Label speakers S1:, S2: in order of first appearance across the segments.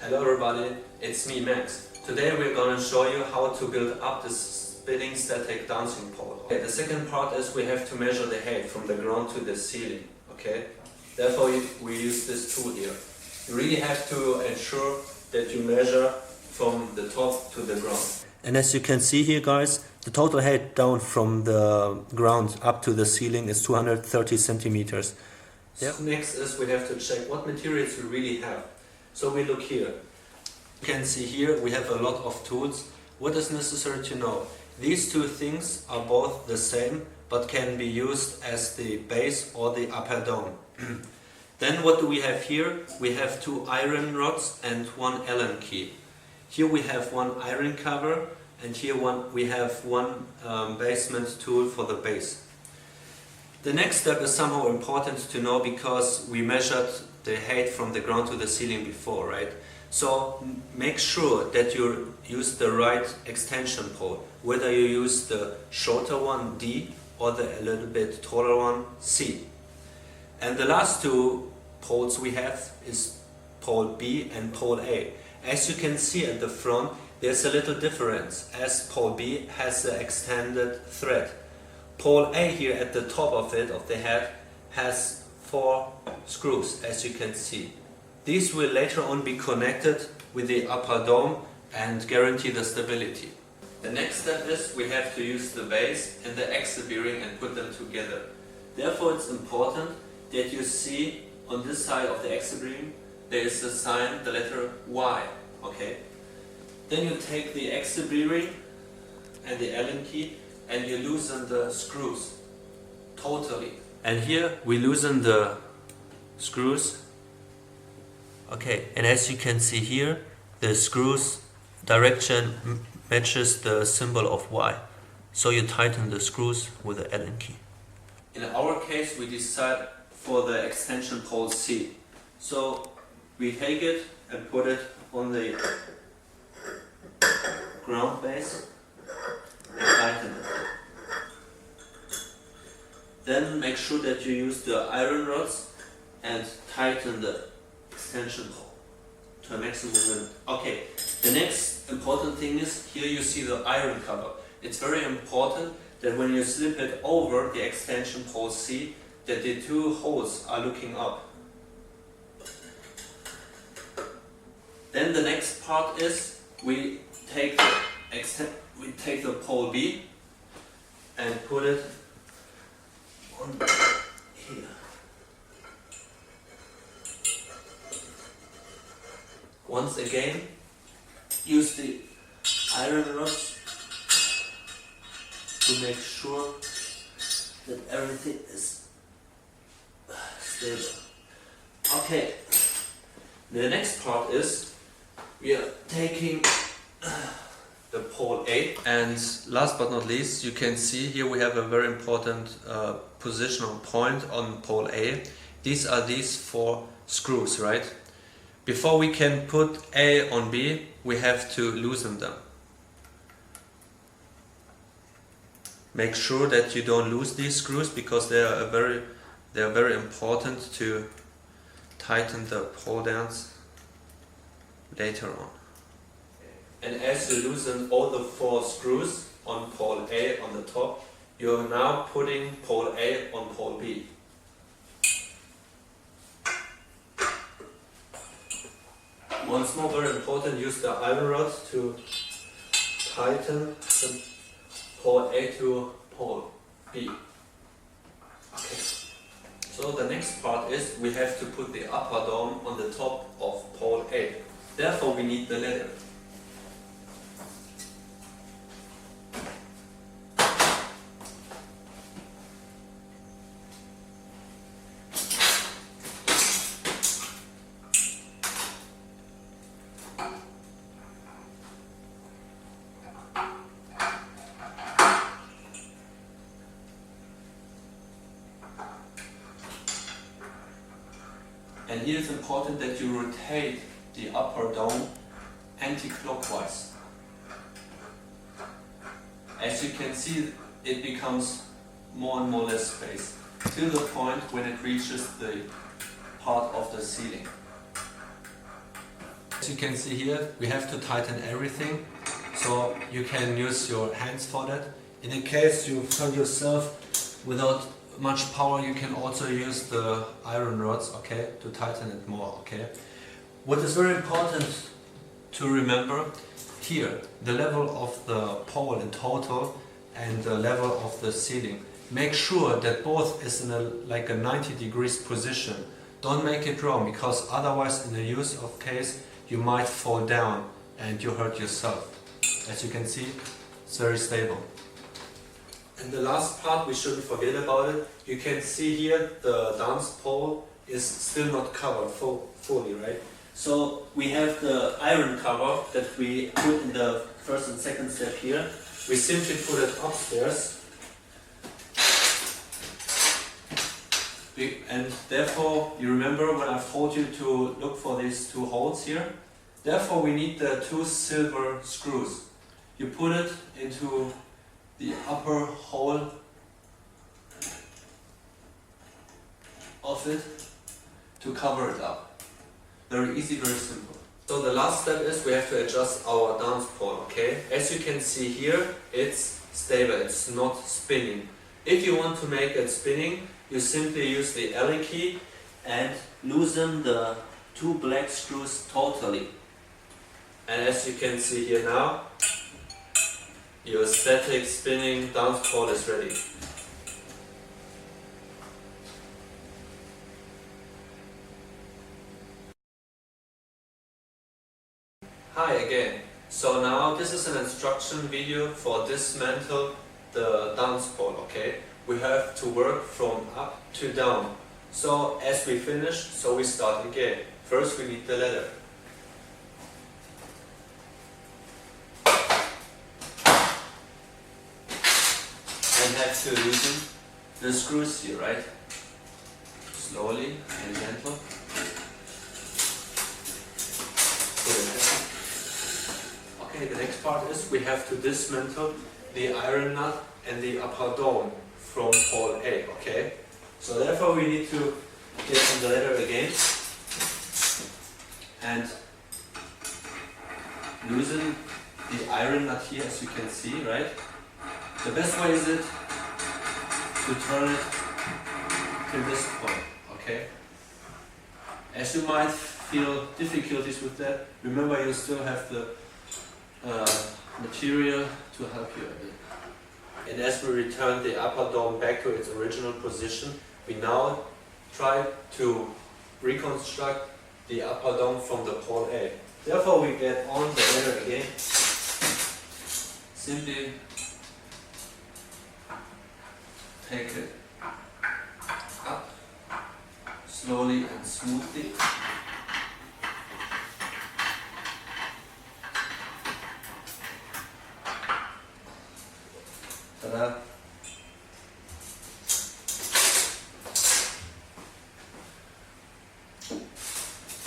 S1: Hello everybody, it's me Max. Today we're gonna show you how to build up this spinning static dancing pole. Okay, the second part is we have to measure the height from the ground to the ceiling. Okay, therefore we use this tool here. You really have to ensure that you measure from the top to the ground.
S2: And as you can see here, guys, the total height down from the ground up to the ceiling is 230 centimeters.
S1: Yep. Next is we have to check what materials we really have. So we look here. You can see here we have a lot of tools. What is necessary to know? These two things are both the same but can be used as the base or the upper dome. Then what do we have here? We have two iron rods and one Allen key. Here we have one iron cover and here we have one basement tool for the base. The next step is somehow important to know because we measured the height from the ground to the ceiling before, right? So make sure that you use the right extension pole, whether you use the shorter one D or the a little bit taller one C. And the last two poles we have is pole B and pole A. As you can see at the front, there's a little difference as pole B has the extended thread. Pole A here at the top of it, of the head, has 4 screws, as you can see. These will later on be connected with the upper dome and guarantee the stability. The next step is we have to use the base and the axle bearing and put them together. Therefore it's important that you see on this side of the axle bearing there is a sign, the letter Y. Okay? Then you take the axle bearing and the Allen key and you loosen the screws totally. And here we loosen the screws. Okay, and as you can see here, the screws direction matches the symbol of Y. So you tighten the screws with the Allen key. In our case we decide for the extension pole C. So we take it and put it on the ground base and tighten it. Then make sure that you use the iron rods and tighten the extension pole to a maximum limit. Okay, the next important thing is here you see the iron cover. It's very important that when you slip it over the extension pole C, that the two holes are looking up. Then the next part is we take the pole B and put it on here. Once again, use the iron rods to make sure that everything is stable. Okay, the next part is we are taking the pole A, and last but not least you can see here we have a very important positional point on pole A. These are these 4 screws, right? Before we can put A on B, we have to loosen them. Make sure that you don't lose these screws because they are very important to tighten the pole downs later on. And as you loosen all the 4 screws on pole A on the top, you are now putting pole A on pole B. Once more, very important, use the iron rod to tighten the pole A to pole B. Okay. So the next part is we have to put the upper dome on the top of pole A. Therefore we need the ladder. And here it's important that you rotate the upper dome anti-clockwise. As you can see, it becomes more and more less space, till the point when it reaches the part of the ceiling. As you can see here, we have to tighten everything, so you can use your hands for that. In the case you find yourself without much power, you can also use the iron rods, okay, to tighten it more, okay. What is very important to remember here, the level of the pole in total and the level of the ceiling. Make sure that both is in like a 90 degrees position. Don't make it wrong, because otherwise in the use of case you might fall down and you hurt yourself. As you can see, it's very stable. And the last part, we shouldn't forget about it. You can see here the dance pole is still not covered fully, right? So we have the iron cover that we put in the first and second step here. We simply put it upstairs. And therefore, you remember when I've told you to look for these two holes here? Therefore, we need the two silver screws. You put it into the upper hole of it to cover it up. Very easy, very simple. So the last step is we have to adjust our dance pole, okay? As you can see here, it's stable, it's not spinning. If you want to make it spinning, you simply use the Allen key and loosen the two black screws totally. And as you can see here now, your static spinning dance pole is ready. Hi again. So now this is an instruction video for dismantle the dance pole, okay? We have to work from up to down. So as we finish, so we start again. First we need the ladder. And have to loosen the screws here, right? Slowly and gentle. Put it down. Okay, the next part is we have to dismantle the iron nut and the upper dome from pole A, okay? So therefore we need to get on the ladder again and loosen the iron nut here, as you can see, right? The best way is it to turn it to this point, okay? As you might feel difficulties with that, remember you still have the material to help you a bit. And as we return the upper dome back to its original position, we now try to reconstruct the upper dome from the pole A. Therefore we get on the ladder again. Simply take it up slowly and smoothly. Ta-da!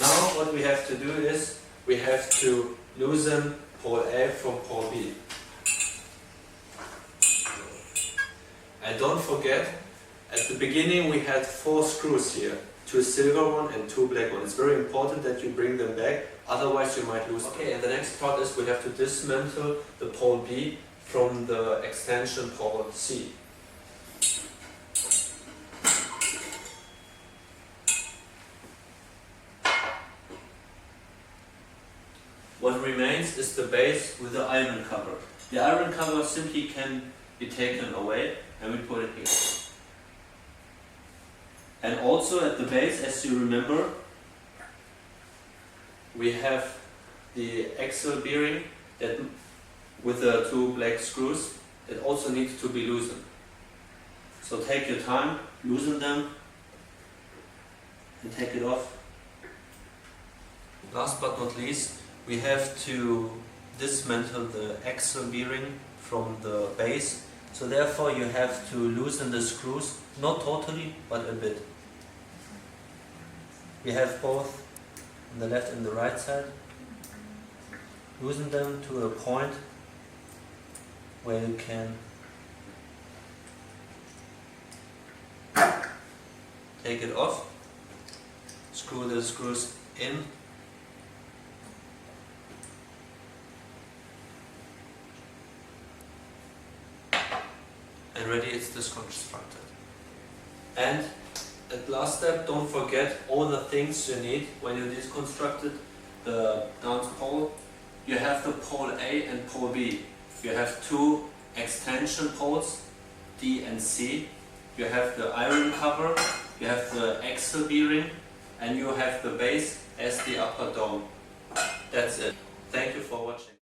S1: Now what we have to do is we have to loosen pole A from pole B. And don't forget, at the beginning we had 4 screws here, 2 silver ones and 2 black ones. It's very important that you bring them back, otherwise you might lose. Okay, and the next part is we have to dismantle the pole B from the extension pole C. What remains is the base with the iron cover. The iron cover simply can be taken away and we put it here. And also at the base, as you remember, we have the axle bearing that with the 2 black screws that also needs to be loosened. So take your time, loosen them and take it off. Last but not least, we have to dismantle the axle bearing from the base. So therefore you have to loosen the screws, not totally, but a bit. We have both on the left and the right side. Loosen them to a point where you can take it off, screw the screws in and ready, it's disconstructed. And at last step, don't forget all the things you need when you disconstructed the down pole. You have the pole A and pole B. You have two extension poles, D and C. You have the iron cover, you have the axle bearing, and you have the base as the upper dome. That's it. Thank you for watching.